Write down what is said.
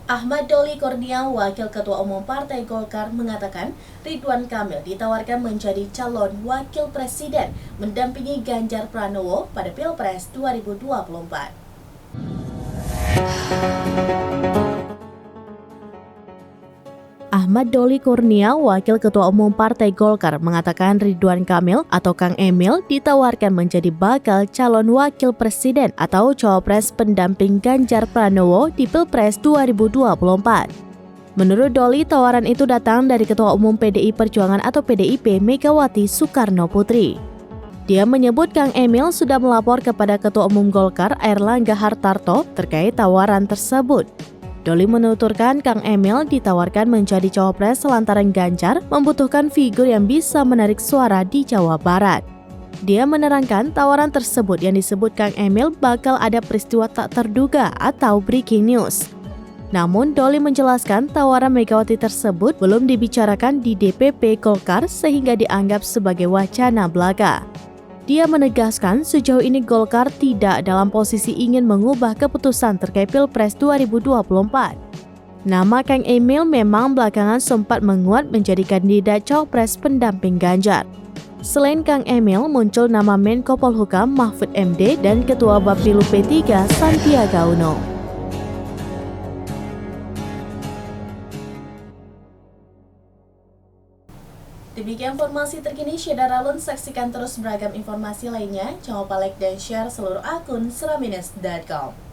Ahmad Doli Kurnia, Wakil Ketua Umum Partai Golkar, mengatakan Ridwan Kamil ditawarkan menjadi calon wakil presiden mendampingi Ganjar Pranowo pada Pilpres 2024. Ahmad Doli Kurnia, Wakil Ketua Umum Partai Golkar, mengatakan Ridwan Kamil atau Kang Emil ditawarkan menjadi bakal calon wakil presiden atau cawapres pendamping Ganjar Pranowo di Pilpres 2024. Menurut Doli, tawaran itu datang dari Ketua Umum PDI Perjuangan atau PDIP Megawati Soekarno Putri. Dia menyebut Kang Emil sudah melapor kepada Ketua Umum Golkar Airlangga Hartarto terkait tawaran tersebut. Doli menuturkan Kang Emil ditawarkan menjadi cawapres lantaran Ganjar membutuhkan figur yang bisa menarik suara di Jawa Barat. Dia menerangkan tawaran tersebut yang disebut Kang Emil bakal ada peristiwa tak terduga atau breaking news. Namun Doli menjelaskan tawaran Megawati tersebut belum dibicarakan di DPP Golkar sehingga dianggap sebagai wacana belaka. Dia menegaskan sejauh ini Golkar tidak dalam posisi ingin mengubah keputusan terkait Pilpres 2024. Nama Kang Emil memang belakangan sempat menguat menjadi kandidat cawapres pendamping Ganjar. Selain Kang Emil, muncul nama Menko Polhukam Mahfud MD dan Ketua Bapilu P3 Sandiaga Uno. Demikian informasi terkini Syedara Alun, saksikan terus beragam informasi lainnya. Jangan lupa like dan share seluruh akun seramines.com.